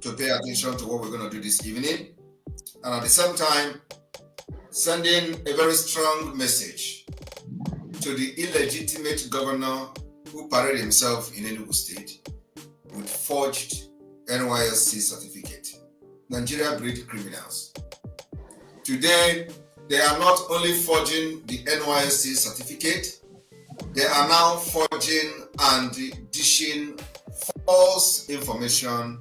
to pay attention to what we're going to do this evening, and at the same time, sending a very strong message to the illegitimate governor who paraded himself in Enugu State with forged NYSC certificate. Nigeria breed criminals. Today, they are not only forging the NYSC certificate, they are now forging and dishing false information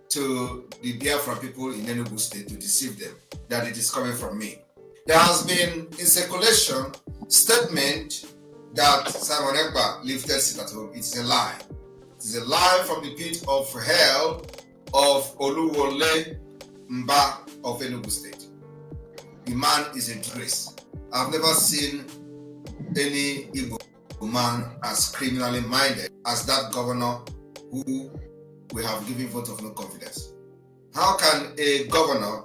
to the Biafra people in Enugu State to deceive them that it is coming from me. There has been in circulation statement that Simon Ekpa lifted sit at home. It's a lie. It is a lie from the pit of hell of Oluwole Mba of Enugu State. The man is a disgrace. I've never seen any Igbo man as criminally minded as that governor who we have given vote of no confidence. How can a governor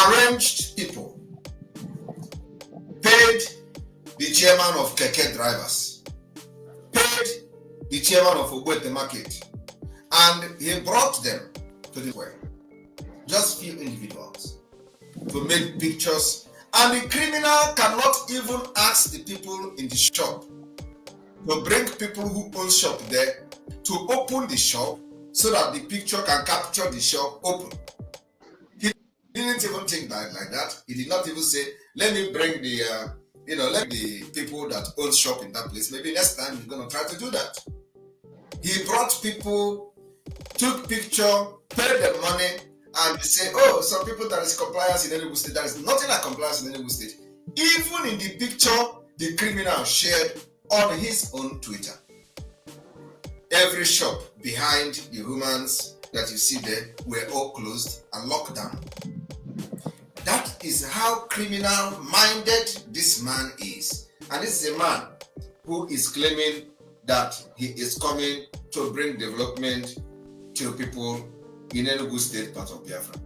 arranged people, paid the chairman of Keke drivers, paid the chairman of Ogwete Market, and he brought them to the square, just few individuals, to make pictures, and the criminal cannot even ask the people in the shop to bring people who own shop there to open the shop so that the picture can capture the shop open. He didn't even think like that. He did not even say, let me bring the let the people that own shop in that place. Maybe next time you're gonna try to do that. He brought people, took picture, paid them money, and they say, oh, some people that is compliance in Enugu State. There is nothing like compliance in Enugu State. Even in the picture the criminal shared on his own Twitter. Every shop behind the humans that you see there were all closed and locked down. That is how criminal-minded this man is. And this is a man who is claiming that he is coming to bring development to people in Enugu State, part of Biafra.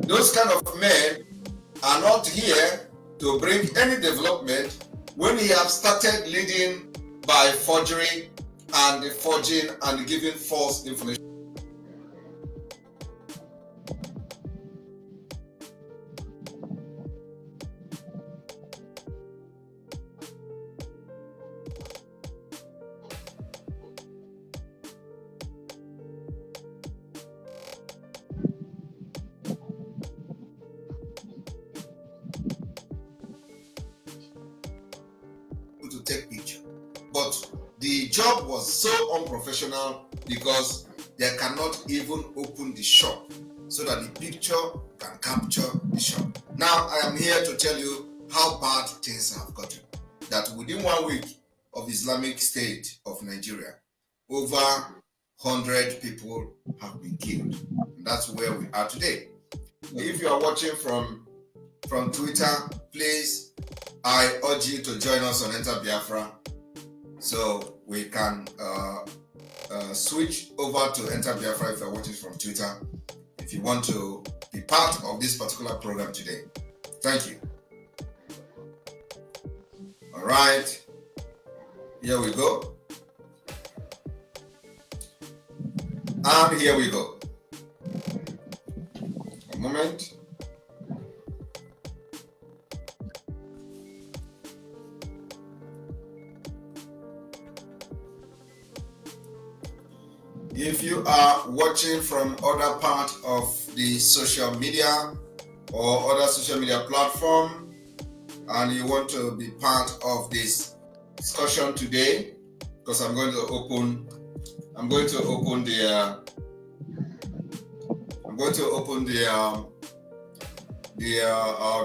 Those kind of men are not here to bring any development when he have started leading by forgery and forging and giving false information. To take picture, but the job was so unprofessional because they cannot even open the shop so that the picture can capture the shop. Now I am here to tell you how bad things have gotten. That within 1 week of Islamic State of Nigeria, over 100 people have been killed. And that's where we are today. If you are watching from Twitter, please, I urge you to join us on Enter Biafra so we can switch over to Enter Biafra if you're watching from Twitter, if you want to be part of this particular program today. Thank you. All right, here we go. And here we go. A moment. If you are watching from other part of the social media or other social media platform and you want to be part of this discussion today, because I'm going to open the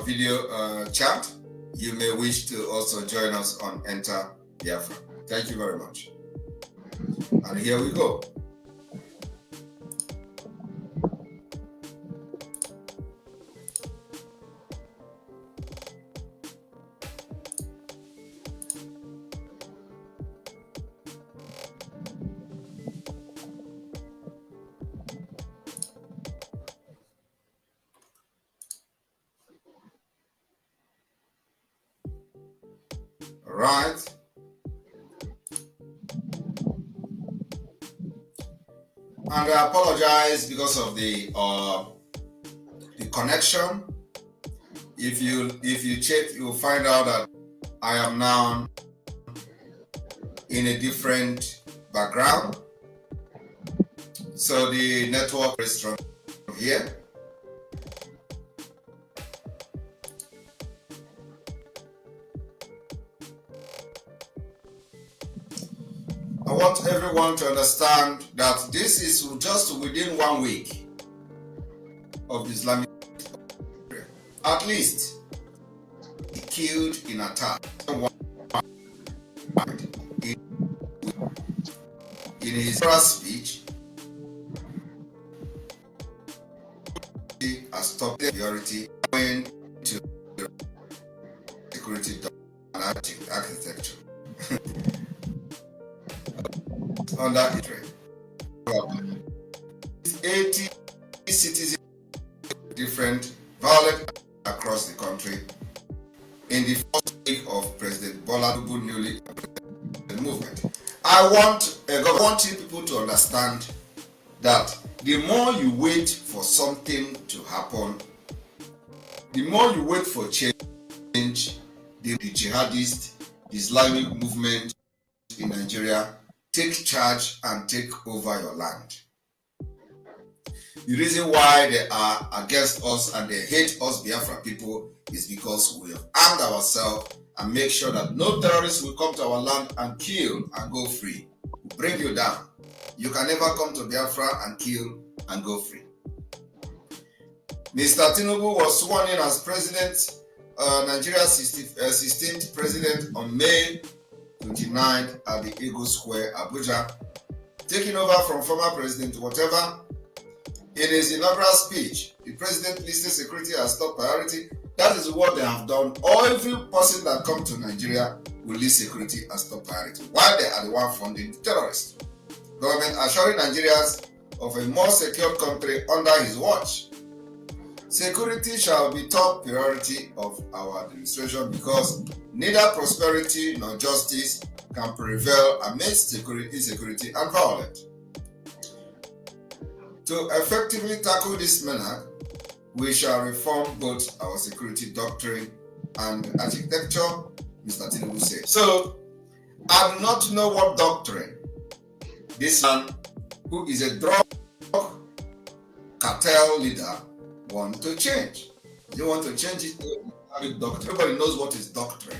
video chat. You may wish to also join us on Enter Biafra. Thank you very much. And here we go. Right. And I apologize because of the connection. If you check, you'll find out that I am now in a different background. So the network is strong here. I want everyone to understand that this is just within 1 week of the Islamic prayer. At least he killed in attack. In his first speech, he has stopped the priority going to security and architecture under the trade. 80 citizens different violent across the country in the first week of President Bola Tinubu newly movement. I want people to understand that the more you wait for something to happen, the more you wait for change, the jihadist Islamic movement in Nigeria take charge and take over your land. The reason why they are against us and they hate us Biafra people is because we have armed ourselves and make sure that no terrorists will come to our land and kill and go free. We'll bring you down. You can never come to Biafra and kill and go free. Mr. Tinubu was sworn in as president, Nigeria's 16th president on May 29th at the Eagle Square, Abuja, taking over from former President whatever. In his inaugural speech, the president listed security as top priority. That is what they have done. Every person that comes to Nigeria will list security as top priority, while they are the one funding the terrorists. Government assuring Nigerians of a more secure country under his watch. Security shall be top priority of our administration because neither prosperity nor justice can prevail amidst insecurity and violence. To effectively tackle this matter, we shall reform both our security doctrine and architecture, Mr. Tinubu said. So, I do not know what doctrine this man, who is a drug cartel leader, wants to change. They want to change it to Islamic doctrine. Everybody knows what is doctrine.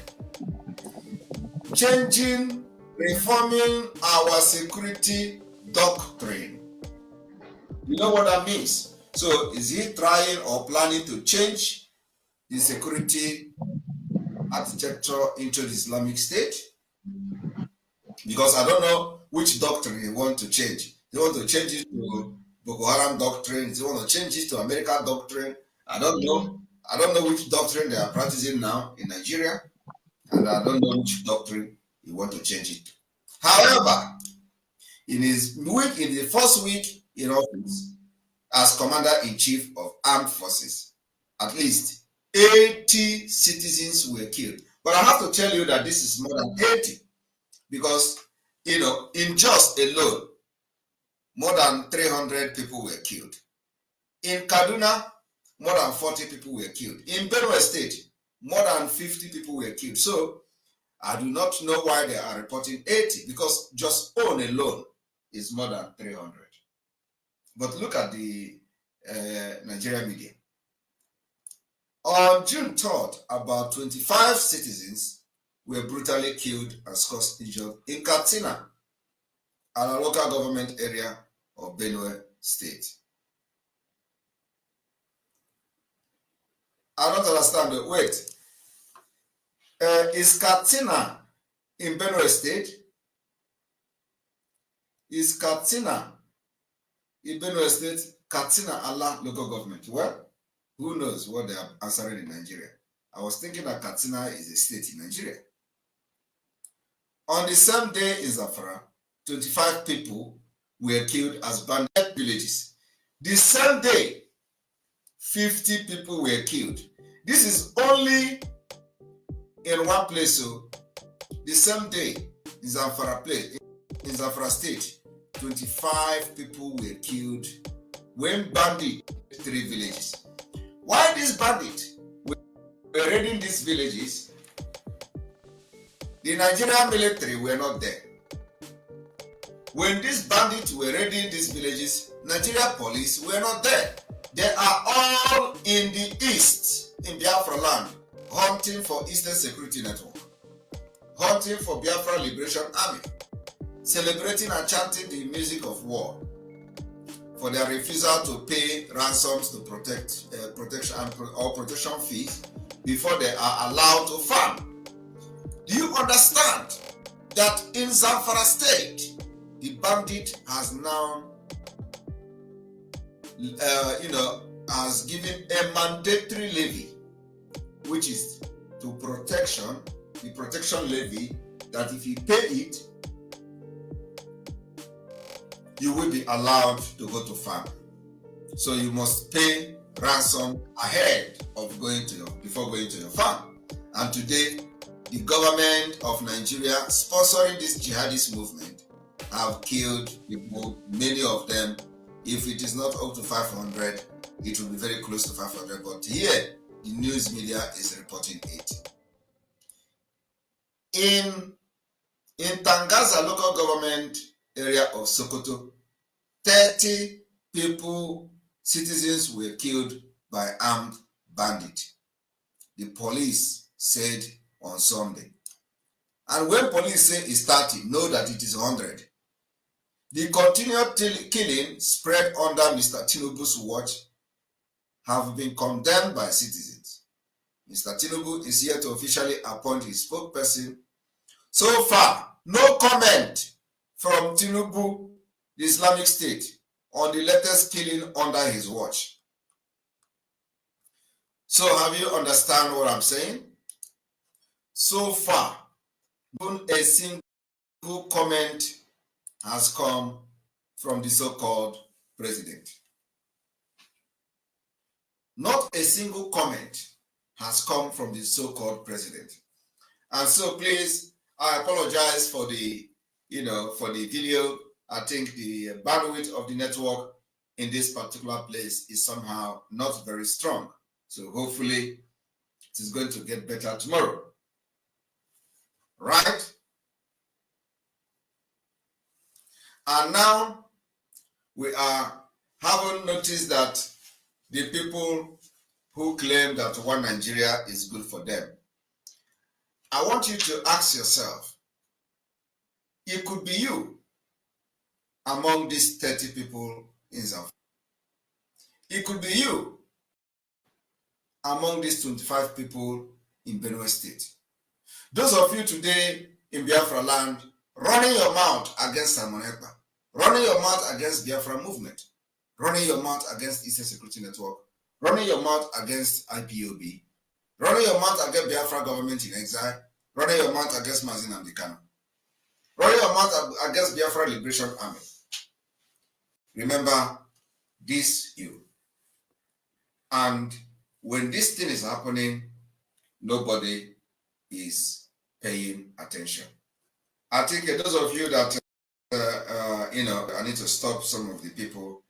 Changing, reforming our security doctrine. You know what that means? So is he trying or planning to change the security architecture into the Islamic State? Because I don't know which doctrine he wants to change. They want to change it to Boko Haram doctrine. They want to change it to American doctrine. I don't know. I don't know which doctrine they are practicing now in Nigeria. And I don't know which doctrine he wants to change it. However, in the first week in office, as Commander-in-Chief of Armed Forces, at least 80 citizens were killed. But I have to tell you that this is more than 80 because, in just alone, more than 300 people were killed. In Kaduna, more than 40 people were killed. In Benue State, more than 50 people were killed. So, I do not know why they are reporting 80 because just on alone is more than 300. But look at the Nigerian media. On June 3rd, about 25 citizens were brutally killed and scorched injured in Katsina, a local government area of Benue State. I don't understand, but wait. Is Katsina in Benue State? Is Katsina in Benue State, Katsina Allah local government? Well, who knows what they are answering in Nigeria. I was thinking that Katsina is a state in Nigeria. On the same day in Zamfara, 25 people were killed as bandit villages. The same day, 50 people were killed. This is only in one place. So the same day in Zamfara State, 25 people were killed when bandits raided 3 villages. Why these bandits were raiding these villages? The Nigerian military were not there. When these bandits were raiding these villages, Nigeria police were not there. They are all in the east, in Biafra land, hunting for Eastern Security Network, hunting for Biafra Liberation Army, celebrating and chanting the music of war for their refusal to pay ransoms to protection fees before they are allowed to farm. Do you understand that in Zamfara state, the bandit has now has given a mandatory levy, which is to the protection levy, that if you pay it, you will be allowed to go to farm. So you must pay ransom ahead of before going to your farm. And today, the government of Nigeria sponsoring this jihadist movement have killed people, many of them. If it is not up to 500, it will be very close to 500. But here, the news media is reporting it. In Tangaza local government area of Sokoto, 30 people, citizens, were killed by armed bandits. The police said on Sunday. And when police say it's 30, know that it is 100. The continued killing spread under Mr. Tinubu's watch have been condemned by citizens. Mr. Tinubu is here to officially appoint his spokesperson. So far, no comment from Tinubu, the Islamic State, on the latest killing under his watch. So have you understand what I'm saying? So far, not a single comment has come from the so-called president. Not a single comment has come from the so-called president. And so please, I apologize for the video. I think the bandwidth of the network in this particular place is somehow not very strong. So hopefully it is going to get better tomorrow. Right? And now we are having noticed that the people who claim that one Nigeria is good for them, I want you to ask yourself, it could be you among these 30 people in Zamfara. It could be you among these 25 people in Benue State. Those of you today in Biafra land running your mouth against Simon Ekpa, running your mouth against Biafra movement, running your mouth against Eastern Security Network, running your mouth against IPOB, running your mouth against Biafra government in exile, running your mouth against Mazin Amdekano, running your mouth against Biafra Liberation Army. Remember this, you. And when this thing is happening, nobody is paying attention. I think those of you that, I need to stop some of the people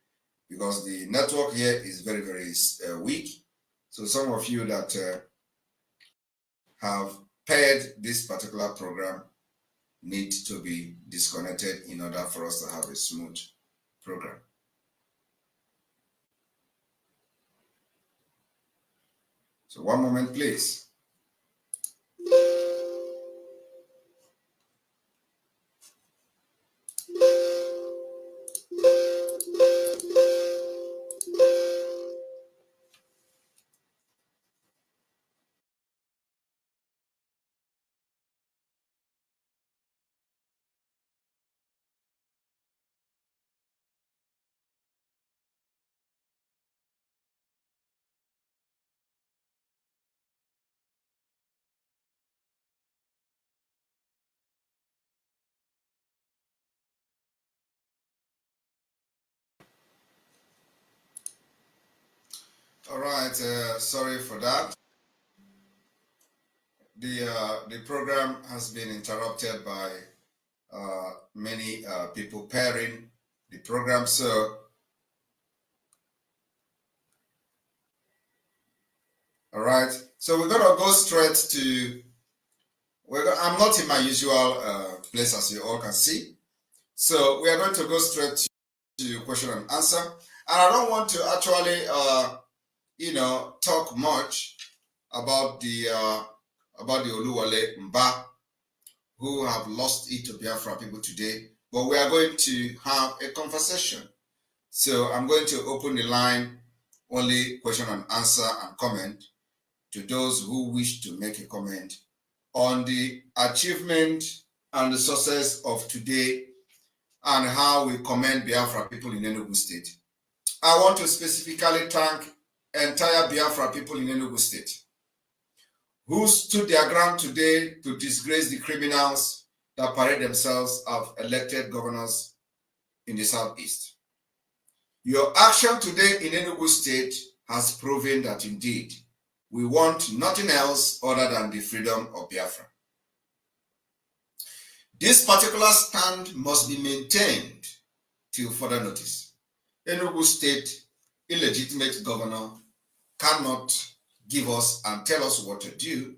because the network here is very, very weak. So some of you that have paired this particular program need to be disconnected in order for us to have a smooth program. So one moment, please. All right, sorry for that. The program has been interrupted by many people pairing the program. So, all right. So we're gonna go straight to. I'm not in my usual place, as you all can see. So we are going to go straight to question and answer. And I don't want to actually, talk much about the Oluwale Mba who have lost it to Biafra people today. But we are going to have a conversation. So I'm going to open the line, only question and answer and comment to those who wish to make a comment on the achievement and the success of today and how we commend Biafra people in Enugu State. I want to specifically thank entire Biafra people in Enugu State who stood their ground today to disgrace the criminals that parade themselves as elected governors in the Southeast. Your action today in Enugu State has proven that indeed we want nothing else other than the freedom of Biafra. This particular stand must be maintained till further notice. Enugu State illegitimate governor cannot give us and tell us what to do.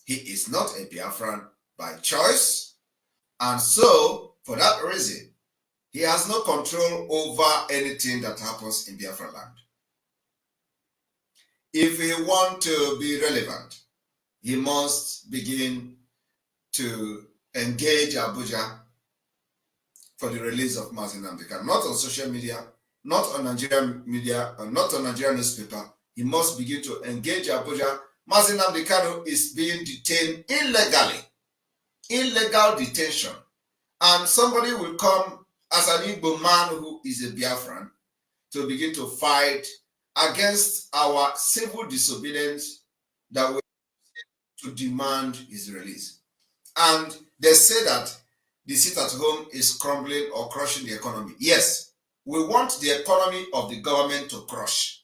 He is not a Biafran by choice, and so for that reason, he has no control over anything that happens in Biafra land. If he wants to be relevant, he must begin to engage Abuja for the release of Mazi Nnamdi Kanu, not on social media, not on Nigerian media, and not on Nigerian newspaper. He must begin to engage Abuja. Mazi Nnamdi Kanu is being detained illegally, illegal detention, and somebody will come as an Igbo man who is a Biafran to begin to fight against our civil disobedience that we to demand his release. And they say that the sit at home is crumbling or crushing the economy. Yes, we want the economy of the government to crush.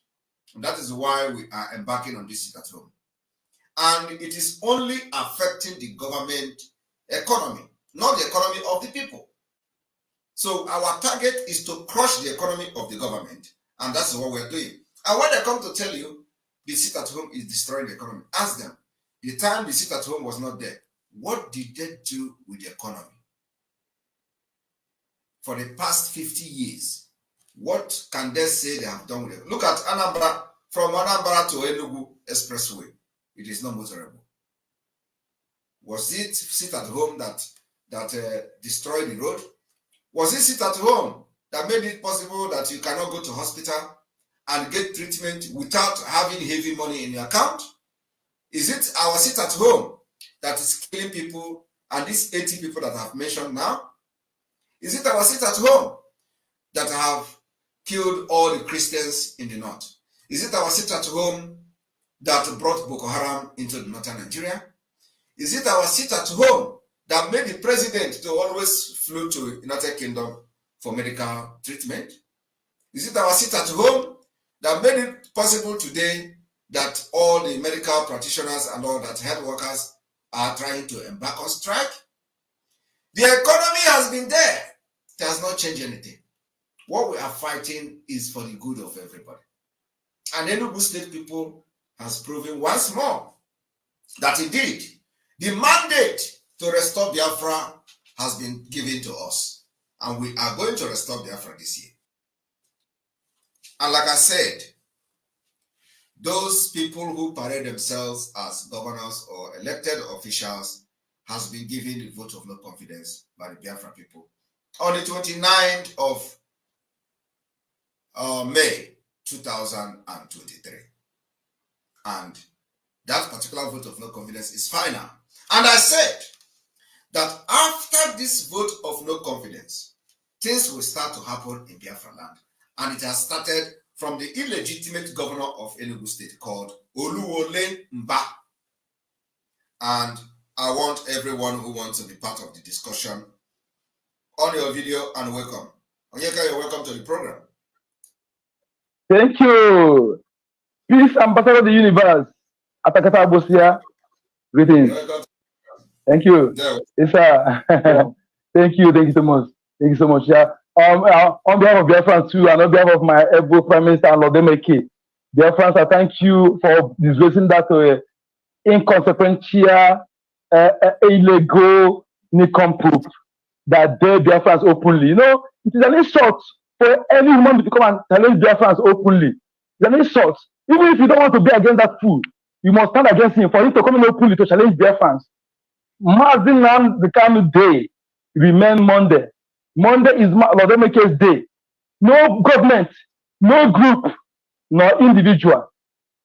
And that is why we are embarking on this sit at home. And it is only affecting the government economy, not the economy of the people. So our target is to crush the economy of the government, and that's what we're doing. And when they come to tell you the sit at home is destroying the economy, ask them, the time the sit at home was not there, what did they do with the economy? For the past 50 years, what can they say they have done with it? Look at Anambra, from Anambra to Enugu Expressway. It is not motorable. Was it sit at home that destroyed the road? Was it sit at home that made it possible that you cannot go to hospital and get treatment without having heavy money in your account? Is it our sit at home that is killing people, and these 80 people that I have mentioned now? Is it our sit at home that have killed all the Christians in the north? Is it our sit at home that brought Boko Haram into the northern Nigeria? Is it our sit at home that made the president to always flew to United Kingdom for medical treatment? Is it our sit at home that made it possible today that all the medical practitioners and all that health workers are trying to embark on strike? The economy has been there. It has not changed anything. What we are fighting is for the good of everybody. And Enugu State people has proven once more that indeed the mandate to restore Biafra has been given to us. And we are going to restore Biafra this year. And like I said, those people who parade themselves as governors or elected officials has been given the vote of no confidence by the Biafra people on the 29th of May 2023. And that particular vote of no confidence is final. And I said that after this vote of no confidence, things will start to happen in Biafra land. And it has started from the illegitimate governor of Enugu State called Oluwale Mba. And I want everyone who wants to be part of the discussion on your video and welcome. Onyeka, you're welcome to the program. Thank you. Peace, Ambassador of the Universe. Atakata Abosia. Greetings. Thank you. Yes, sir. Thank you so much. Thank you so much. Yeah. On behalf of Biafran too, and on behalf of my able Prime Minister and Lord Demeke, Biafrans, I thank you for disgracing that inconsequential, illegal nincompoop that dare Biafrans openly. You know, it is an insult for any woman to come and challenge Biafrans openly. It's an insult. Even if you don't want to be against that fool, you must stand against him. For him to come in openly to challenge Biafrans. Mazinam the coming day remain Monday. Monday is Lord Emeke's day. No government, no group, nor individual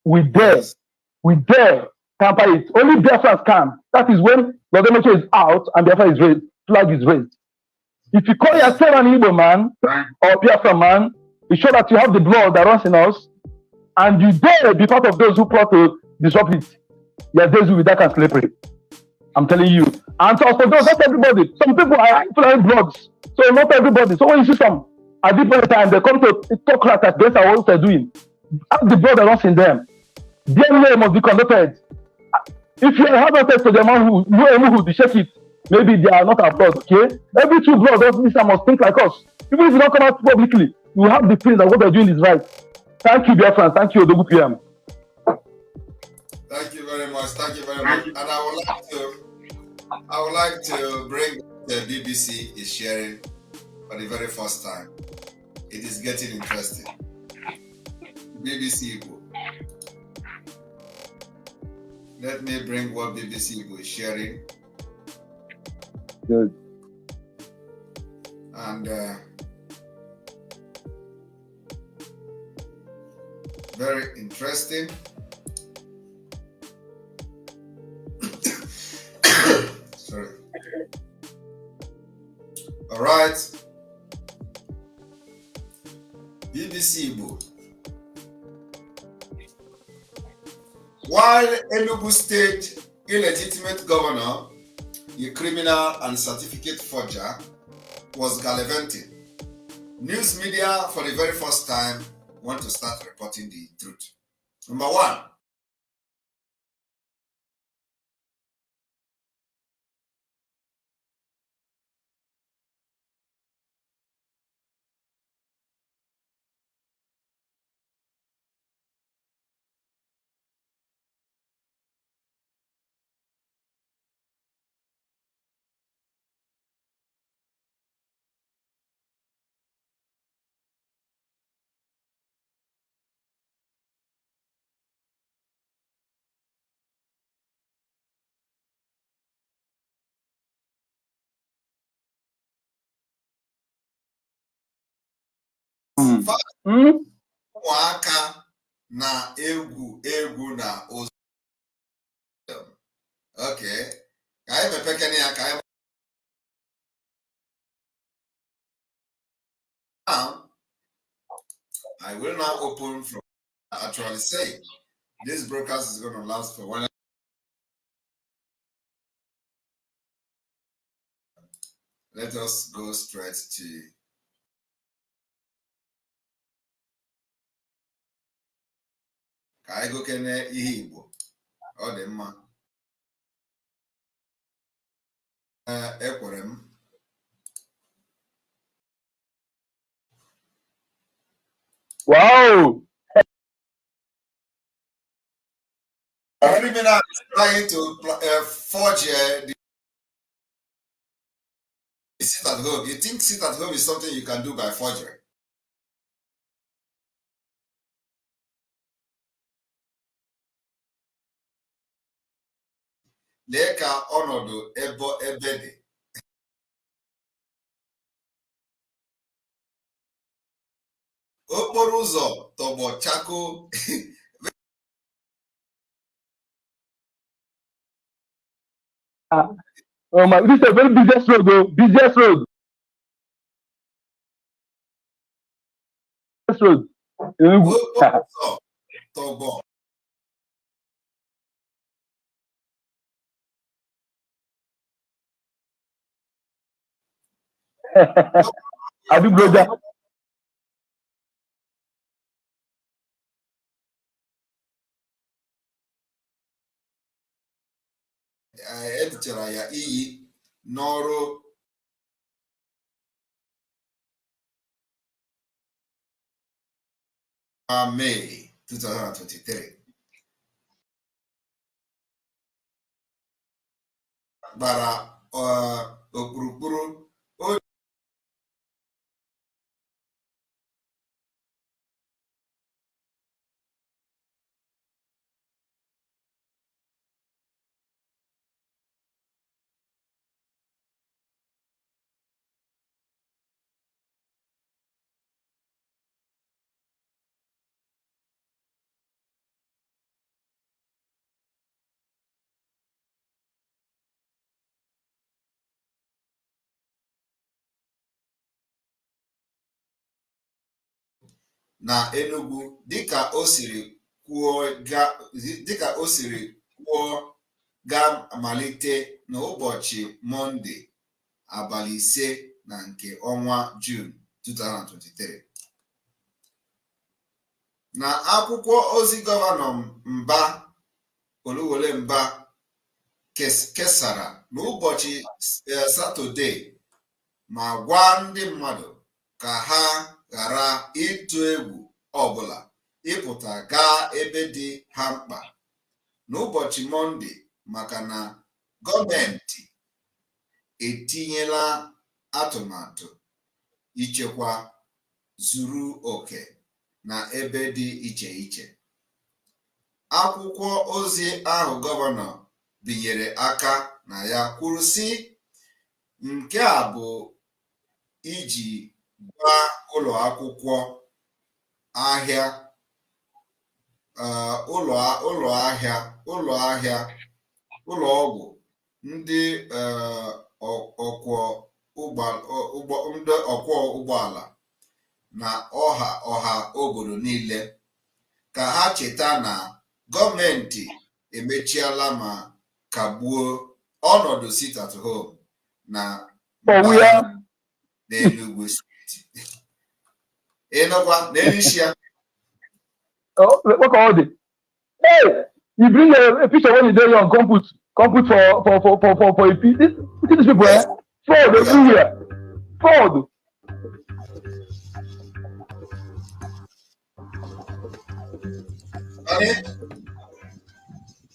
we dare, Yes. we dare tamper it. Only Biafrans can. That is when Lord Emeke is out and Biafra is raised, flag is raised. If you call yourself an Igbo man or Biafra man, you show that you have the blood that runs in us, and you dare be part of those who plot to disrupt it. Your days will be dark and slippery. I'm telling you. And so for those, not everybody. Some people are Fulani bloods. So not everybody. So when you see some at different time, they come to talk like against what they're doing. Have the blood that runs in them. DNA must be conducted. If you have access to the man who shake it, maybe they are not our blood, okay? Every true blood must think like us. Even if you don't come out publicly, you have the feeling that what they're doing is right. Thank you, dear friends. Thank you, Odogu PM. Thank you very much. Thank you very much. And I would like to bring the BBC is sharing for the very first time. It is getting interesting. BBC Igbo. Let me bring what BBC Igbo is sharing. Good. And very interesting. Sorry. All right. BBC Igbo. While Enugu State illegitimate governor, a criminal and certificate forger, was gallivanting, news media for the very first time want to start reporting the truth. Number one, ụmụaka na-egwu egwu na ụzọ. Okay, ka anyị mepekene ya ka anyị. Now, I will now open from actually say this broadcast is going to last for 1 hour. Let us go straight to ka anyị gokene ihe Igbo. Ọ dị mma. Ekwere m. Wow. A criminal is trying to forge the sit at home. You think sit at home is something you can do by forgery? Lee ka ọnọdụ ebe dị. Okporo ụzọ tọgbọ chako. Oh my, this is a very busiest road, though. Busiest road. Busiest road. Okporo ụzọ tọgbọ. I do brother. Etichara ya iyi n'ọrụ May 2023. Bara okpurukpuru na Enugu dịka o siri kwuo ga-amalite n'ụbọchị Mọnde abalị 5 na nke ọnwa June 2023. Na akwụkwọ ozi gọvanọ Mba Oluwole Mba kesara n'ụbọchị Satọde ma gwa ndị mmadụ ka ha ghara ịtụ egwu ọbụla ịpụta gaa ebe dị ha mkpa n'ụbọchị Mọnde maka na gọọmenti etinyela atụmatụ ichekwa zuru oke na ebe dị iche iche. Akwụkwọ ozi ahụ gọvanọ binyere aka na ya kwuru sị, nke a bụ iji gwa ụlọ akwụkwọ, ahịa, ụlọ ọgwụ, ndị ọkwọ ụgbọala na ọha obodo niile ka ha cheta na gọọmenti emechiela ma kagbuo ọnọdụ sit at home na n'Enugu steeti. Ịnọkwa n'Enishia. Look at all this. Hey, you bring a picture when you dey young, come put for a piece. These people, Yes. Fraud everywhere. Fraud.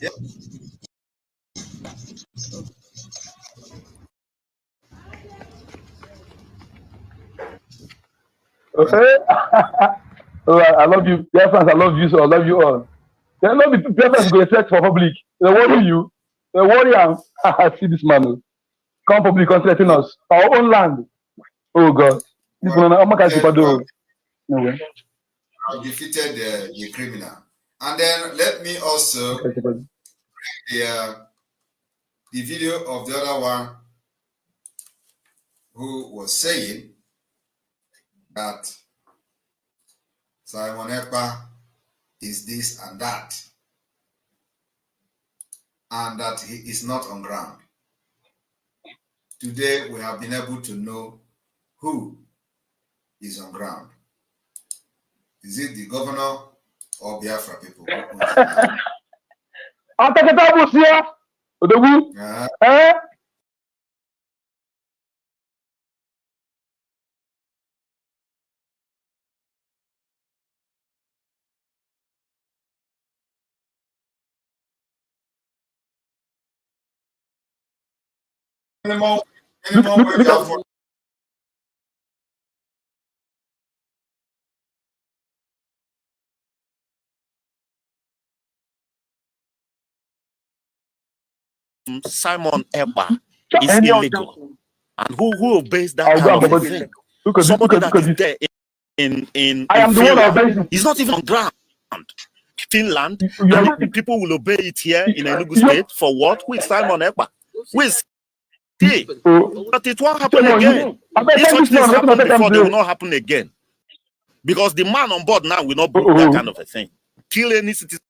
Yeah. Okay. Oh, I love you, dear friends. I love you, so I love you all. There no be dear friends go search for public. They worry you. They worry am. See this man. Oh. Come public, come threaten us. Our own land. Oh God. This one, I'm not going no way. Defeated the criminal. And then let me also the video of the other one who was saying that Simon Ekpa is this and that, and that he is not on ground. Today we have been able to know who is on ground. Is it the governor or Biafra people? Anymore Simon Ekpa is illegal, and who obeys that kind of thing? Somebody that is there in Finland, he's not even on ground. Finland, and people will obey it here in Enugu State for what? With Simon Ekpa, with he, but it won't happen again. If such things happened before, they will not happen again, because the man on board now will not do that kind of a thing. Kill any citizen.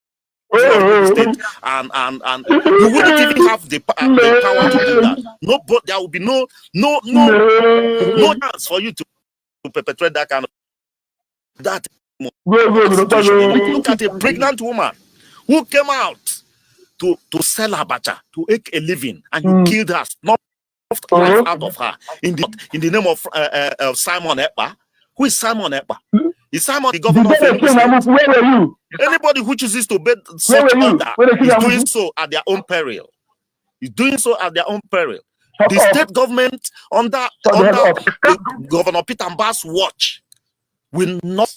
State, and you wouldn't even have the power to do that. No, but there will be no chance for you to perpetrate that kind of that situation. Look at a pregnant woman who came out to sell her bacha, to make a living, and you killed her, not life out of her in the name of Simon Ekpa, Who is Simon Ekpa? Is Simon the governor of Enugu State? Where were you? Anybody who chooses to obey Where such were you? order is doing so at their own peril. Is doing so at their own peril. The state government under Governor Peter Mbah's watch will not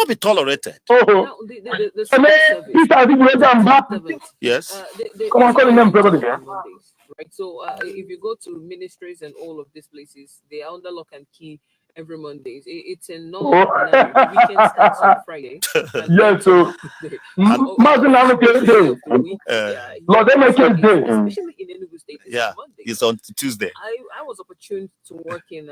be tolerated. Now, the yes. Come on, call him everybody. Right. So if you go to ministries and all of these places, they are under lock and key every Mondays. It's a normal now. Weekend starts on Friday. Yes, so Martin Lord, they make it day. Especially in Enugu State. It's on Tuesday. I was opportune to work in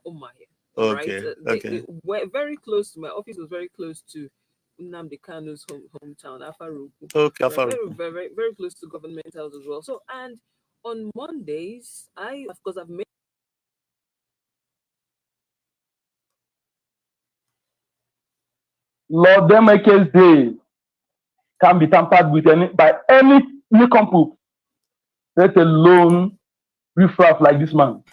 Omaya. Okay. Right? We're very close to my office was very close to Nnamdi Kanu's hometown, Afaruku. Okay, Afaruku. Very, very, very close to Government House as well. So, and on Mondays, I've made. Lord, them make day can be tampered with by any company, let alone riffraff like this man.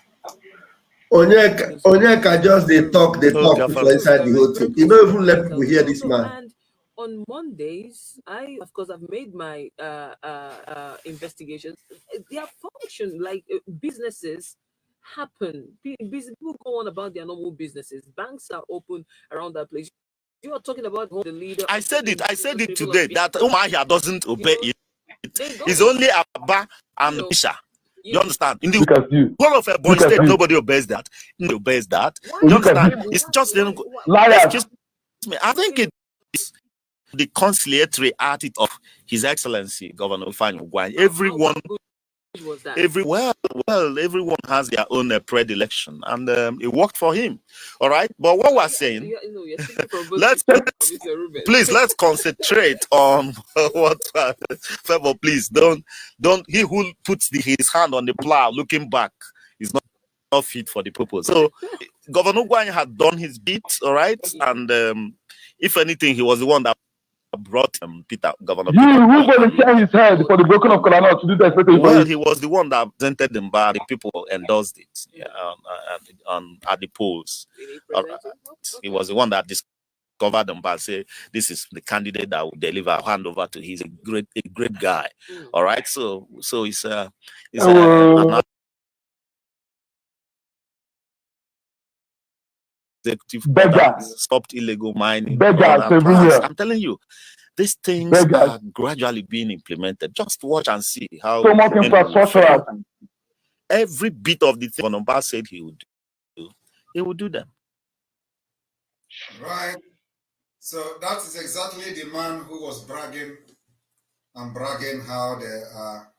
Onyeka just they talk for inside the whole thing. You don't even let people hear this man. And on Mondays, I've made my investigations. Their function, like businesses happen. People go on about their normal businesses. Banks are open around that place. You are talking about the leader. I said it today that Umahia doesn't obey it. It's only Abba and Bisha. You understand? In the whole of a boy state, nobody obeys that. Nobody obeys that. You understand? It's just excuse me. I think it's the conciliatory attitude of His Excellency Governor Ifeanyi Ugwuanyi. Everyone has their own predilection, and it worked for him. All right, but what we're saying, let's concentrate on what. Favor, please don't. He who puts his hand on the plow looking back is not fit for the purpose. So, Governor Ugwuanyi had done his bit, all right, and if anything, he was the one that brought Governor Peter. Who volunteered his head for the broken of Kolana to do the expectation? Well, he was the one that presented them, but the people endorsed it at the polls. He was the one that discovered them, but say this is the candidate that will deliver, hand over to. He's a great guy. All right, so it's an executive stopped illegal mining. I'm telling you, these things are gradually being implemented. Just watch and see how every bit of the thing Mbah said he would do, he would do them. Right. So that is exactly the man who was bragging how they are.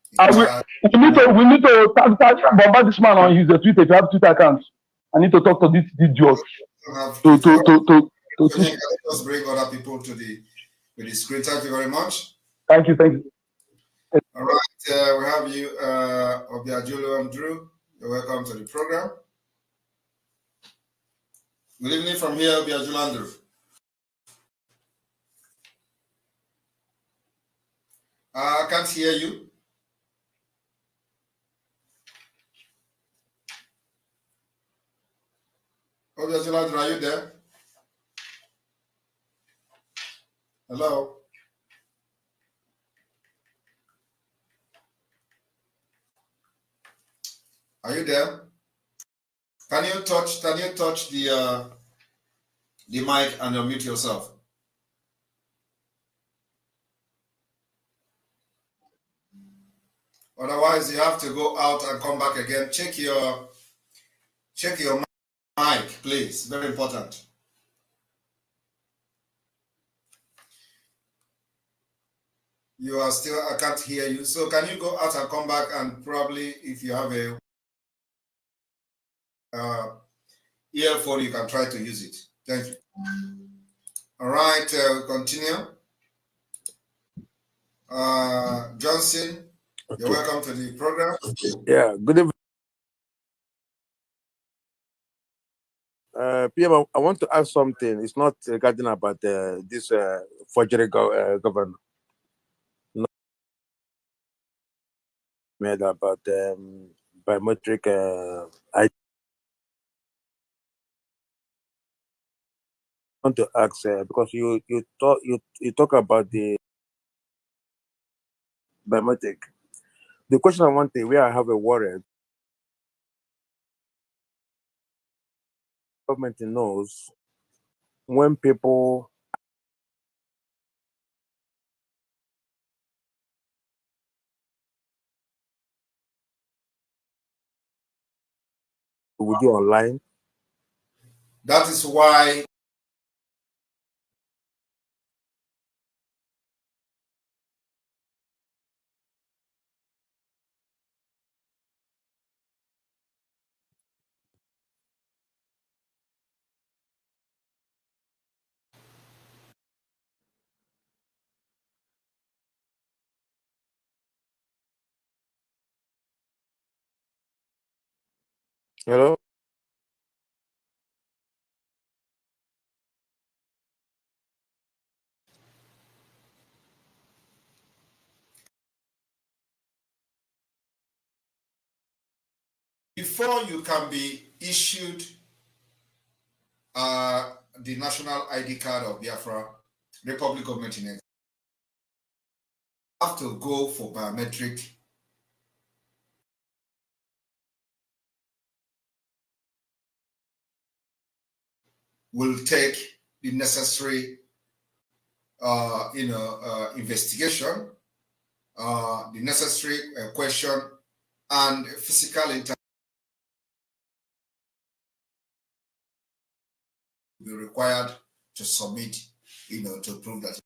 We need to bombard this man on his Twitter. If you have Twitter accounts, I need to talk to this idiot. Just bring other people to the screen. Thank you very much. Thank you. All right, we have you, Obiajulu Andrew. You're welcome to the program. Good evening from here, Obiajulu Andrew. I can't hear you. Obiajulu Andrew, are you there? Hello. Are you there? Can you touch the mic and unmute yourself? Otherwise, you have to go out and come back again. Check your mic, please. Very important. You are still, I can't hear you. So can you go out and come back, and probably if you have a earphone, you can try to use it. Thank you. All right, we continue. Johnson, you're welcome to the program. Yeah, good evening. PM, I want to ask something. It's not regarding about this forgery governor. No, made about biometric want to ask because you talk about the biometric. The question I want to where I have a warrant, government knows when people will do online. That is why Hello. before you can be issued the national ID card of Biafra Republic Government in Exile, have to go for biometric will take the necessary investigation, the necessary question and physical interview will be required to submit, to prove that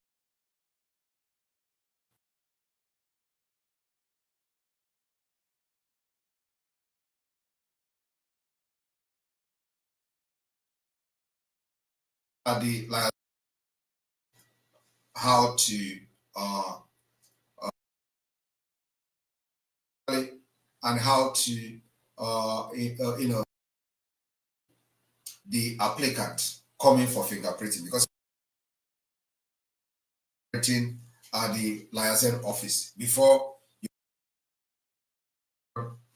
the how to and how to the applicant coming for fingerprinting, because fingerprinting at the liaison office before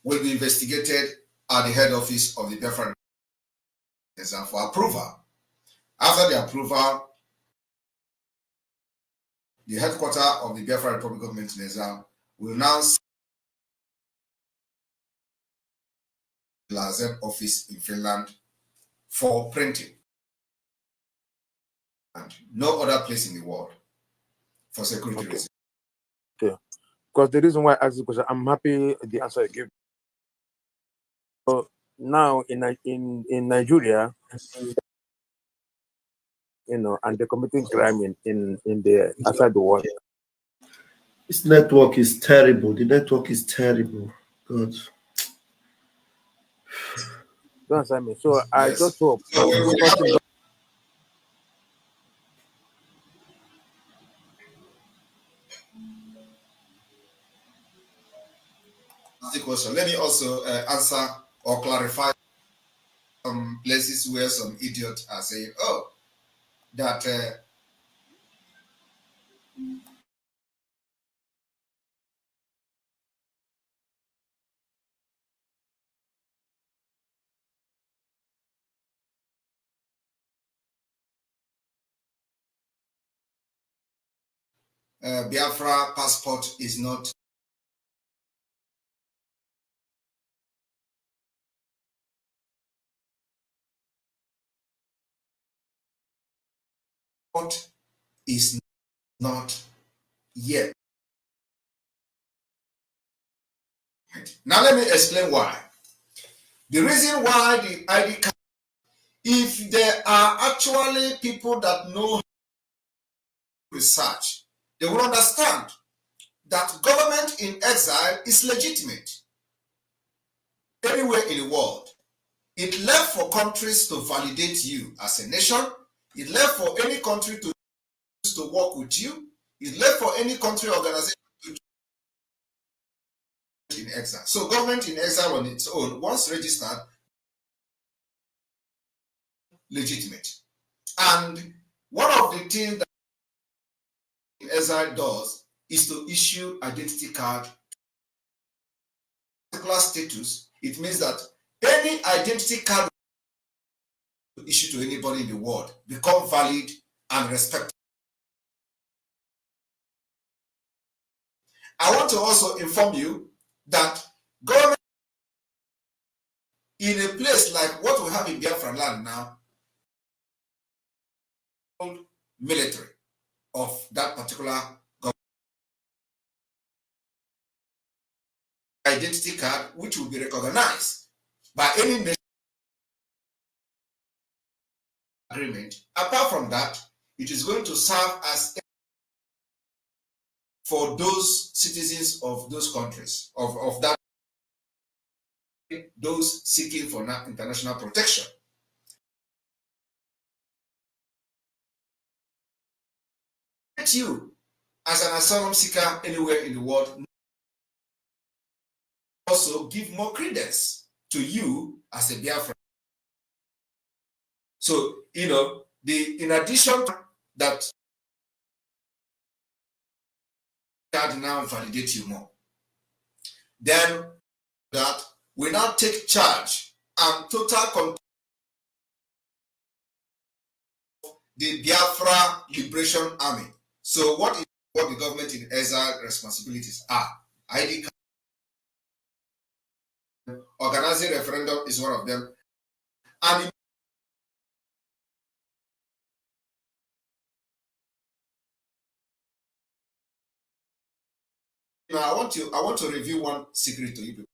will be investigated at the head office of the Biafra exam for approval. After the approval, the headquarters of the Biafra Republic Government in exam will now send the liaison office in Finland for printing, and no other place in the world for security reasons. Okay. Because the reason why I asked the question, I'm happy the answer you gave. So now in Nigeria, and they're committing crime in the outside the world. This network is terrible. The network is terrible. God. Don't understand me. So I just hope that The question. Let me also answer or clarify some places where some idiots are saying, "Oh, that Biafra passport is not yet." Now let me explain why. The reason why the ID card, if there are actually people that know research, they will understand that government in exile is legitimate anywhere in the world. It left for countries to validate you as a nation. It left for any country to work with you. It left for any country organization to in exile. So government in exile on its own, once registered, legitimate. And one of the things that exile does is to issue identity card. Particular status, it means that any identity card issue to anybody in the world become valid and respected. I want to also inform you that government in a place like what we have in Biafra land now, military of that particular government identity card, which will be recognized by any nation agreement. Apart from that, it is going to serve as for those citizens of those countries, of that, those seeking for international protection. You, as an asylum seeker anywhere in the world, also give more credence to you as a Biafran. So, in addition to that, card now validate you more. Then that we now take charge and total control of the Biafra Liberation Army. So what the government in exile responsibilities are? ID card, organizing referendum is one of them. And I want to review one secret to you people.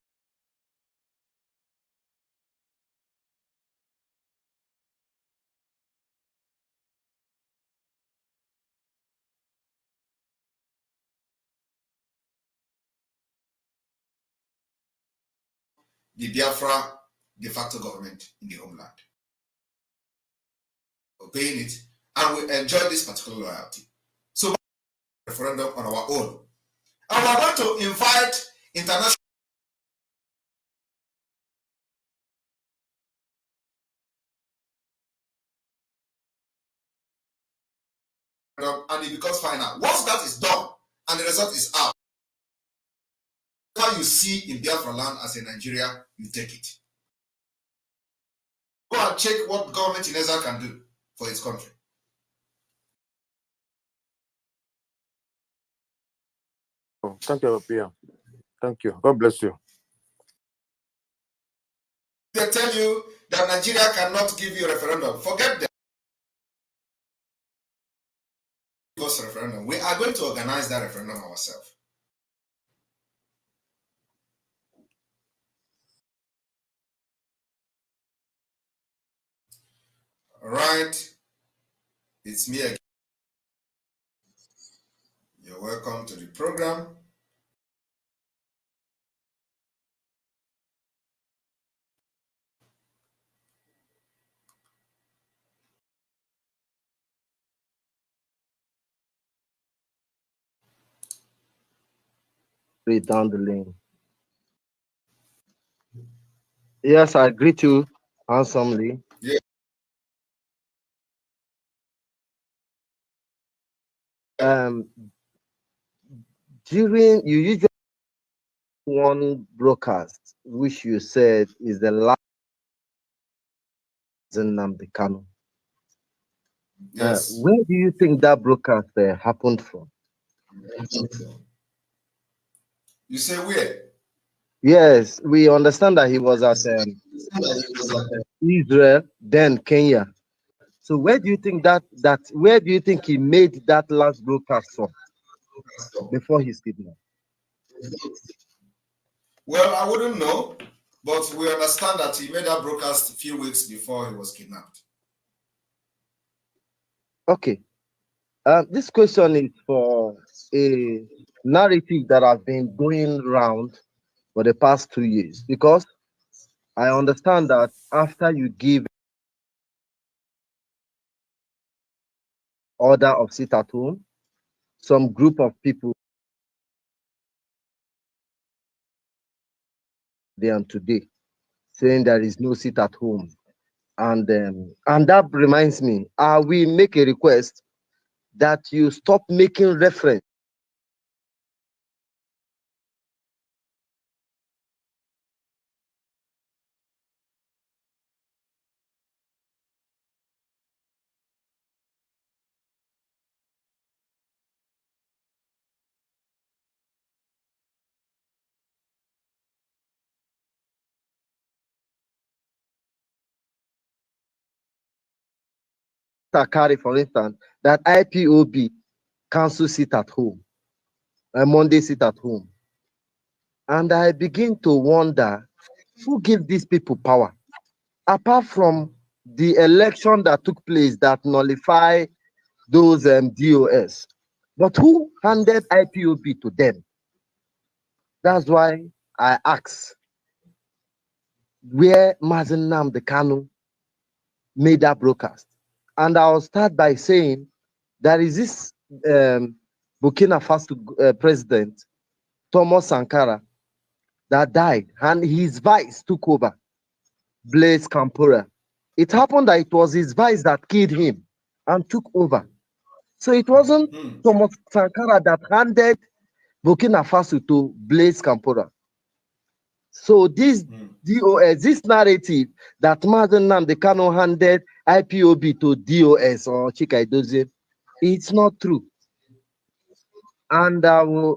The Biafra de facto government in the homeland. Obeying it, and we enjoy this particular loyalty. So referendum on our own. And we're going to invite international, and it becomes final. Once that is done and the result is out, how you see in Biafra land as a Nigeria, you take it. Go and check what government in Israel can do for its country. Oh, thank you, Pia. Thank you. God bless you. They tell you that Nigeria cannot give you a referendum. Forget them. Referendum. We are going to organize that referendum ourselves. All right. It's me again. You're welcome to the program. Down the lane. Yes, I greet you handsomely. Yeah. During you usually one broadcast, which you said is the last in Nnamdi Kanu. Yes. Where do you think that broadcast happened from? You say where? Yes, we understand that he was at Israel, then Kenya. So where do you think where do you think he made that last broadcast from before his kidnapping? Well, I wouldn't know, but we understand that he made that broadcast a few weeks before he was kidnapped. Okay. This question is for a narrative that has been going around for the past 2 years, because I understand that after you give order of sit at home, some group of people there today saying there is no sit at home, and that reminds me, we make a request that you stop making reference carry, for instance, that IPOB council sit at home, Monday sit at home. And I begin to wonder who gave these people power, apart from the election that took place that nullify those DOS. But who handed IPOB to them? That's why I ask where Mazen Nnamdi Kanu made that broadcast. And I'll start by saying there is this Burkina Faso president, Thomas Sankara, that died, and his vice took over, Blaise Compaoré. It happened that it was his vice that killed him and took over. So it wasn't Thomas Sankara that handed Burkina Faso to Blaise Compaoré. So this DOS, this narrative that Mazen Nnamdi Kanu handed IPOB to DOS or Chika Edozie, it's not true. And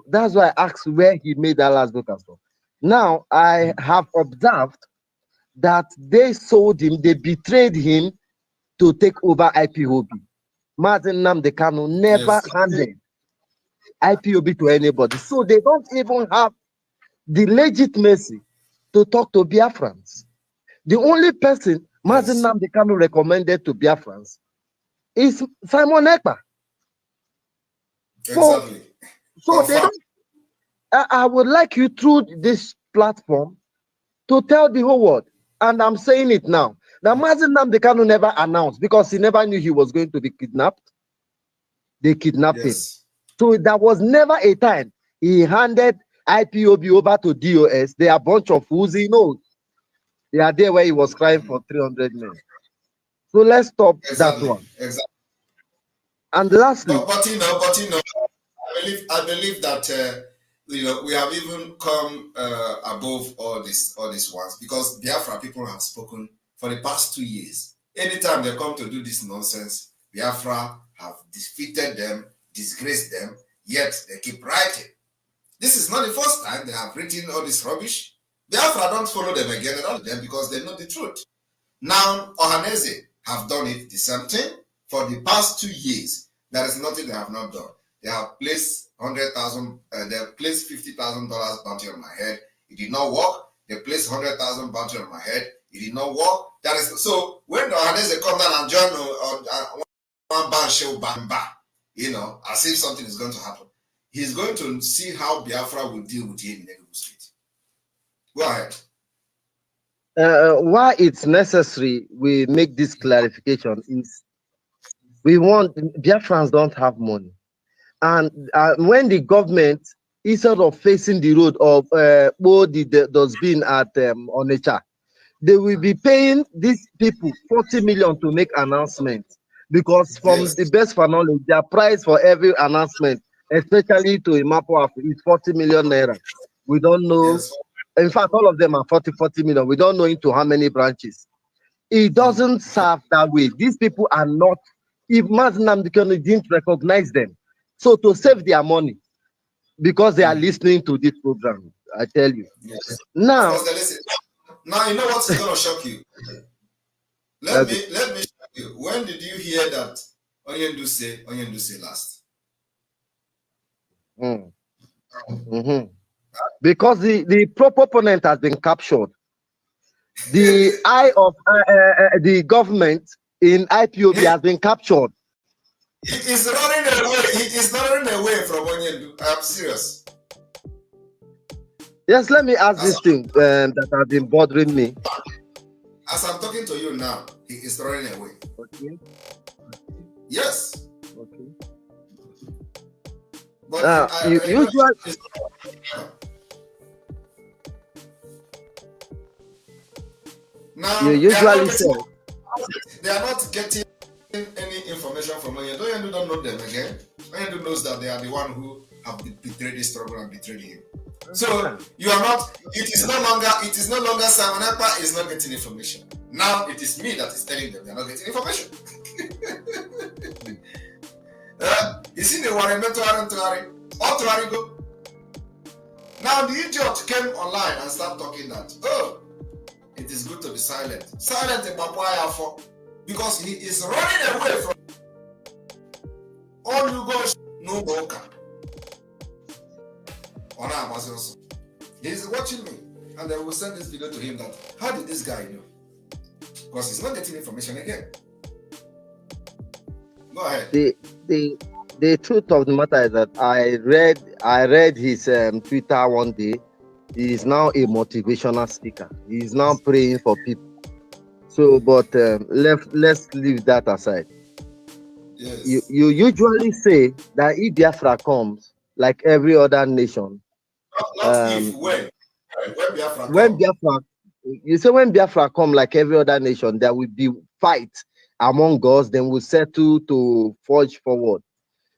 that's why I asked where he made that last broadcast from. Now, I have observed that they sold him, they betrayed him to take over IPOB. Mazen Nnamdi Kanu never handed IPOB to anybody. So they don't even have the legitimacy to talk to Biafrans. The only person Mazen Nnamdi Kanu recommended to Biafrans is Simon Ekpa. Exactly. So they don't. I would like you through this platform to tell the whole world, and I'm saying it now, that Mazen Nnamdi Kanu never announced because he never knew he was going to be kidnapped. They kidnapped him. So there was never a time he handed IPOB over to DOS. They are a bunch of fools, he knows. They are there where he was crying for 300 men. So let's stop that one. Exactly. And lastly, but you know, I believe that we have even come above all these ones, because Biafra people have spoken for the past 2 years. Anytime they come to do this nonsense, Biafra have defeated them, disgraced them, yet they keep writing. This is not the first time they have written all this rubbish. Biafra don't follow them again and all of them because they know the truth. Now, Ohaneze have done it the same thing for the past 2 years. There is nothing they have not done. They have placed 100,000. They have placed $50,000 bounty on my head. It did not work. They placed 100,000 bounty on my head. It did not work. That is so. When the Ohaneze come down and join on one ban show bamba, as if something is going to happen, he's going to see how Biafra will deal with him in Enugu Street. Go ahead. Why it's necessary we make this clarification is we want Biafrans don't have money, and when the government, instead of facing the road of the dustbin at Onitsha, they will be paying these people 40 million to make announcements, because from the best for knowledge, their price for every announcement, especially to Imapo, is 40 million naira. We don't know. In fact, all of them are 40 million. We don't know into how many branches. It doesn't serve that way. These people are not, if Mazen Nnamdi Kanu didn't recognize them. So to save their money, because they are listening to this program, I tell you. Now, you know what's going to shock you? Let me shock you. When did you hear that Onyendu say last? Because the proponent has been captured. The eye of the government in IPOB has been captured. He is running away. He is not running away from Onyendu. I'm serious. Yes, let me ask this thing that has been bothering me. As I'm talking to you now, he is running away. Okay. Yes. Okay. But you usually say they are not getting any information from Onyendu. Onyendu don't know them again. Onyendu knows that they are the one who have betrayed this struggle and betrayed him. So you are not. It is no longer Simon Ekpa is not getting information. Now it is me that is telling them they are not getting information. You see the Warren to go. Now the idiot came online and started talking that it is good to be silent. Silent in Papaya for because he is running away from All you go no broker. He's watching me, and I will send this video to him that how did this guy know? Because he's not getting information again. Go ahead. The truth of the matter is that I read his Twitter one day. He is now a motivational speaker. He is now praying for people. So, but let's leave that aside. Yes. You usually say that if Biafra comes, like every other nation, when Biafra when Biafra, you say when Biafra come, like every other nation, there will be fight among us. Then we'll settle to forge forward.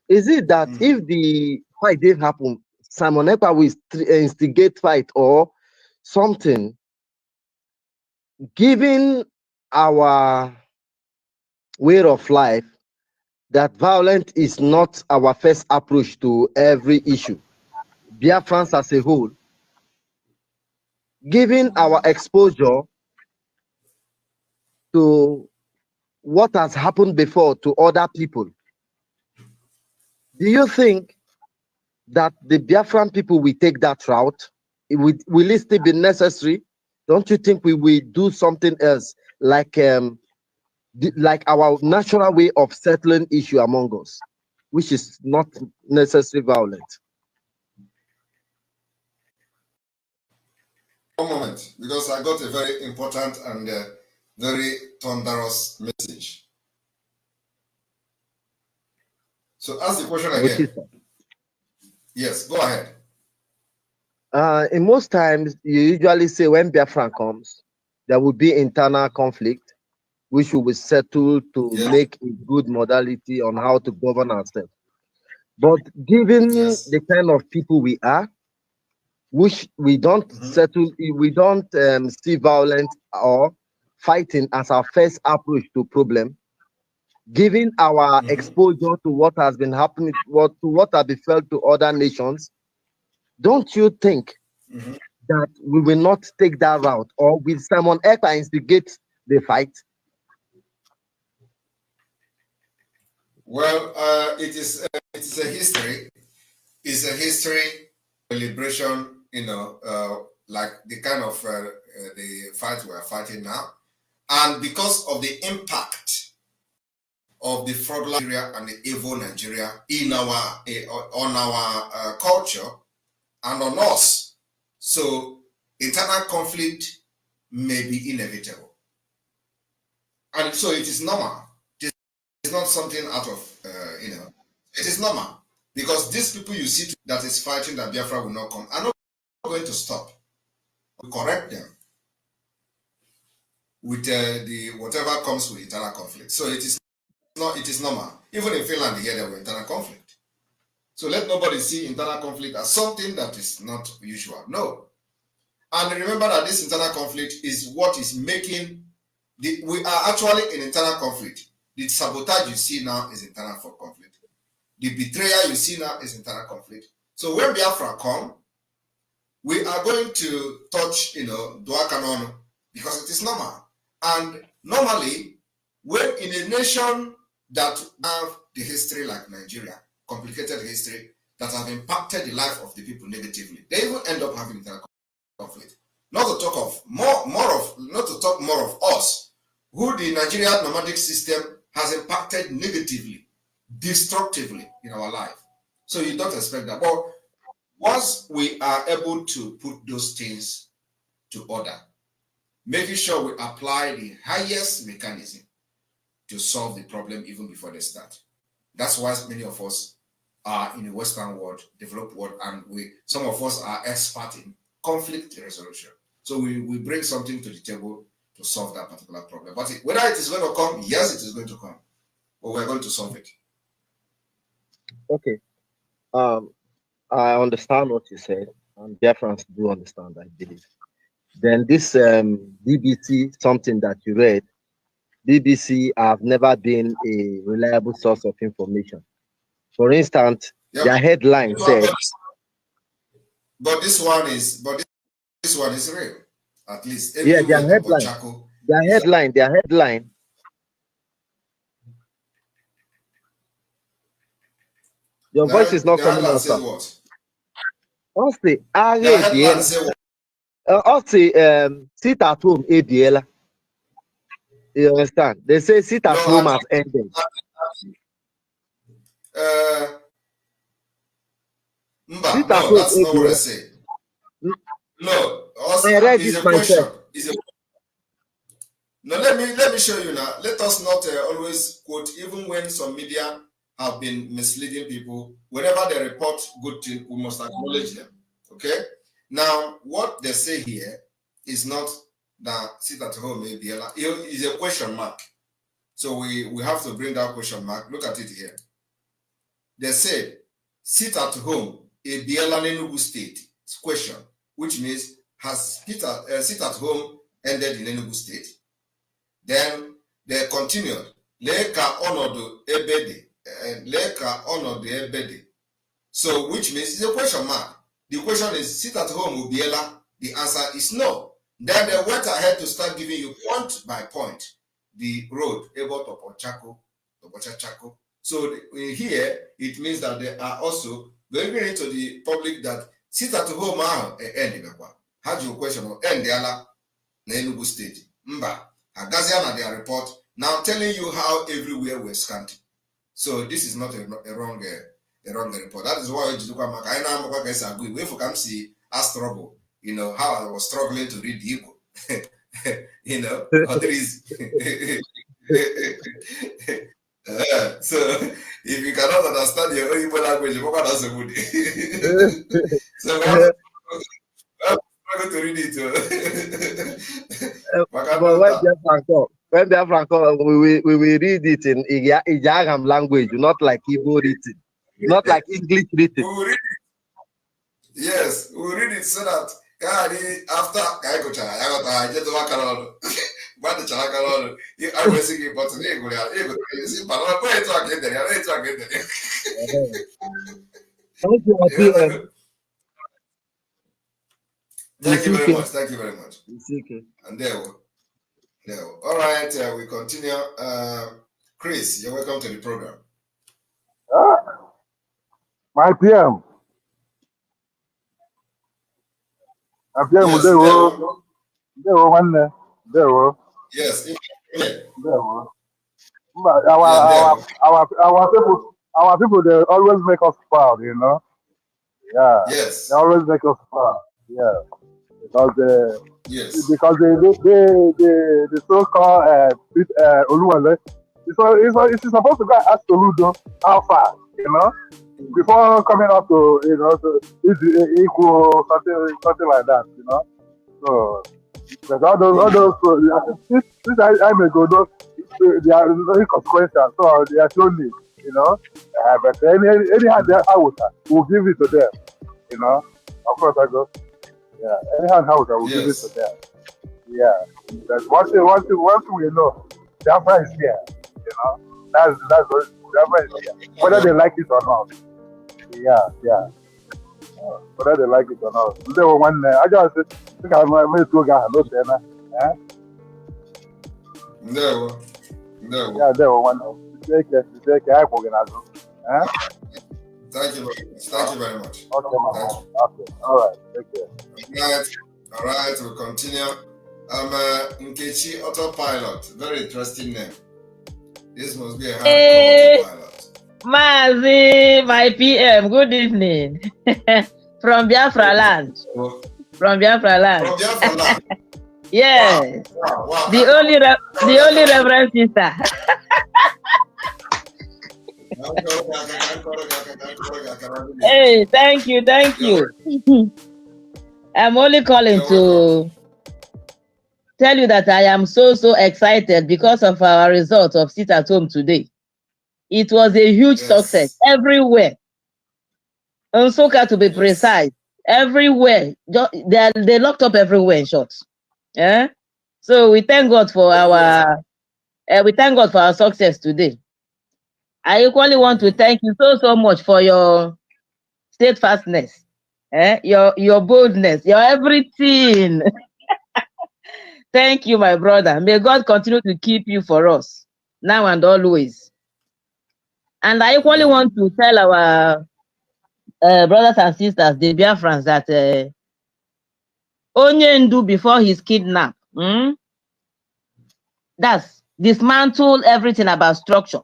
Is it that if the fight didn't happen, Simon Ekpa will instigate fight or something? Given our way of life, that violence is not our first approach to every issue. Biafrans as a whole, given our exposure to what has happened before to other people, do you think that the Biafran people will take that route? Will it still be necessary? Don't you think we will do something else, like our natural way of settling issue among us, which is not necessarily violent? One moment, because I got a very important and very thunderous message. So ask the question again. Yes, go ahead. In most times, you usually say when Biafran comes, there will be internal conflict, which we will settle to make a good modality on how to govern ourselves. But given the kind of people we are, which we don't settle, we don't see violence or fighting as our first approach to problem. Given our exposure to what has been happening, what has been felt to other nations, don't you think that we will not take that route, or will Simon Ekpa instigate the fight? Well, it's a history. It's a history, liberation. Like the kind of the fight we are fighting now, and because of the impact of the fraudulent Nigeria and the evil Nigeria in our on our culture and on us, so internal conflict may be inevitable, and so it is normal. It's not something out of it is normal, because these people you see that is fighting that Biafra will not come are not going to stop. We correct them with the whatever comes with internal conflict. So it is normal. Even in Finland here there were internal conflict. So let nobody see internal conflict as something that is not usual. No. And remember that this internal conflict is what is making we are actually in internal conflict. The sabotage you see now is internal conflict. The betrayal you see now is internal conflict. So when Biafra come, we are going to touch, Duakanon, because it is normal. And normally, when in a nation that have the history like Nigeria, complicated history that have impacted the life of the people negatively, they even end up having internal conflict. Not to talk more of us, who the Nigerian nomadic system has impacted negatively, destructively in our life. So you don't expect that. But once we are able to put those things to order, making sure we apply the highest mechanism to solve the problem even before they start. That's why many of us are in the Western world, developed world, and some of us are expert in conflict resolution. So we bring something to the table to solve that particular problem. But whether it is going to come, yes, it is going to come. But we're going to solve it. Okay. I understand what you said, and Biafrans do understand, I believe. Then this BBC, something that you read, BBC have never been a reliable source of information. For instance, their headline said, but this one is real. At least their headline Your voice is not The coming headline out, says sir. what? Osi, The headline says what? Osi, sit at home, ADL. You understand? They say sit at No, home has ended. Sit at no, home, that's not what I ADL. say. No, I read it's it a question. myself. Now let me show you now. Let us not always quote, even when some media have been misleading people. Whenever they report good things, we must acknowledge them. Okay. Now, what they say here is not that sit at home, maybe is a question mark. So we have to bring that question mark. Look at it here. They said, sit at home, a Biela Enugu state. It's question, which means has sit at home ended in Enugu state? Then they continued, Leka onodu ebede, Leka onodu ebede. So, which means it's a question mark. The question is, sit at home, Ubiela? The answer is no. Then they went ahead to start giving you point by point the road, Ebo Topochako, Topochachako. So here, it means that they are also going into the public that sit at home, had your question of Endiala, Nenugu State. Mba, Agaziana, their report, now telling you how everywhere we're scanned. So this is not a wrong report. That is why I know guys are good. If you come see us struggle, you know how I was struggling to read the Igbo. You know, there is so if you cannot understand your own Igbo language, what does it would? So we have to read it. But when Franco, we will read it in Ijagam language, not like Igbo written, not like English written. We will read it. Yes, we will read it so that after I go to I just walk around. But the Chalakalon, I was thinking about today. But I'm going to get there. I'm going to get there. Thank you, Thank you very much. Thank you very much. okay. And there we go. All right, we continue. Chris, you're welcome to the program. My PM. My PM, Yes, there were. Yes. Our people, they always make us proud, you know. Yeah. Yes. They always make us proud. Yeah. Because yes. Because the so-called Oluwale, it's supposed to go and ask Oludo how far, you know, before coming up to, you know, to equal something like that, you know. So, but all those, since I may go, they are very consequential, so they are slowly, you know. But anyhow, we'll give it to them, you know. Of course, I go. Yeah, anyhow, we'll give it to them. Yeah, that's one thing we know. Biafra is here, you know. That's what Biafra is here, whether they like it or not. Yeah. Whether they like it or not. They were one. I just think I made two guys. No, No. Yeah, they were one. Take care. I organize. Thank you very much. Thank you very much. Okay, okay. All right. Take care. All right. We'll continue. Nkechi Autopilot. Very interesting name. This must be a hardcore autopilot. Mazi, my PM. Good evening. From Biafra land. From Biafra land. From Biafra land. Yes. Wow. The only Reverend sister. Hey, thank you. I'm only calling to tell you that I am so excited because of our result of sit at home today. It was a huge success everywhere. On Soka, to be precise, everywhere. They locked up everywhere in short. Yeah. So we thank God for our success today. I equally want to thank you so much for your steadfastness, your boldness, your everything. Thank you, my brother. May God continue to keep you for us now and always. And I equally want to tell our brothers and sisters, the Biafrans, that Onyendu, before his kidnap, that's dismantle everything about structure.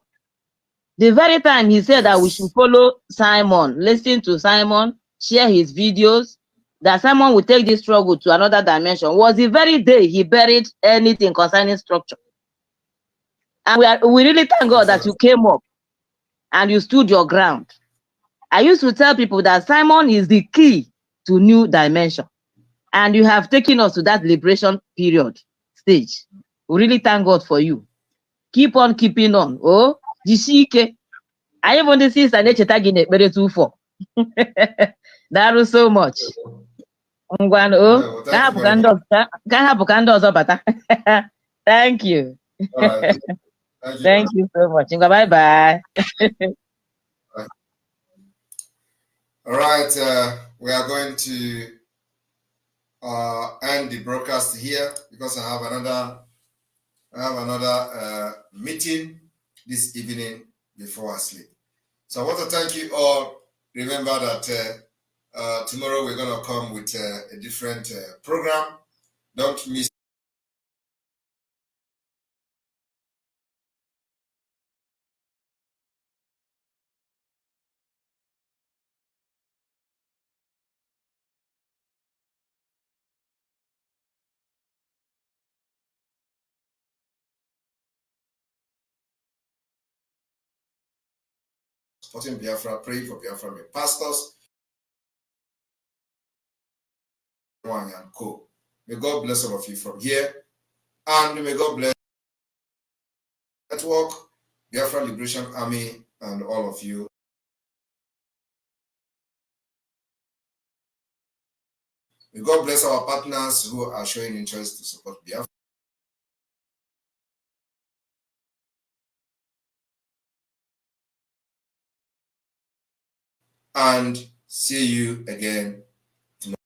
The very time he said that we should follow Simon, listen to Simon, share his videos, that Simon will take this struggle to another dimension, was the very day he buried anything concerning structure. And we really thank God that you came up and you stood your ground. I used to tell people that Simon is the key to new dimension. And you have taken us to that liberation period stage. We really thank God for you. Keep on keeping on. Oh, Jishike. I even this is an Echetagine better 2-4. That was so much. Thank you. Right. Thank you so much. Bye bye. All right, we are going to end the broadcast here because I have another meeting this evening before I sleep. So I want to thank you all. Remember that tomorrow we're going to come with a different program. Don't miss. Supporting Biafra, praying for Biafra, my pastors, and co. May God bless all of you from here, and may God bless Network, Biafra Liberation Army, and all of you. May God bless our partners who are showing interest to support Biafra. And see you again tomorrow.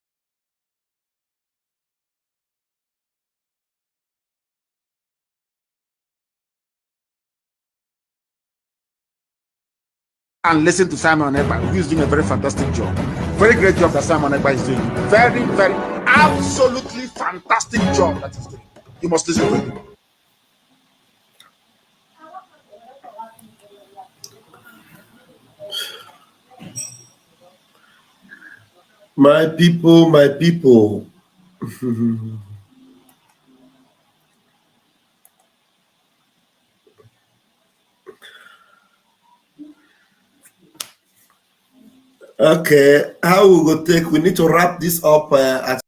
And listen to Simon Ekpa, who is doing a very fantastic job. Very great job that Simon Ekpa is doing. Very, very, absolutely fantastic job that he's doing. You must listen to him. My people, my people. Okay, how we go take? We need to wrap this up at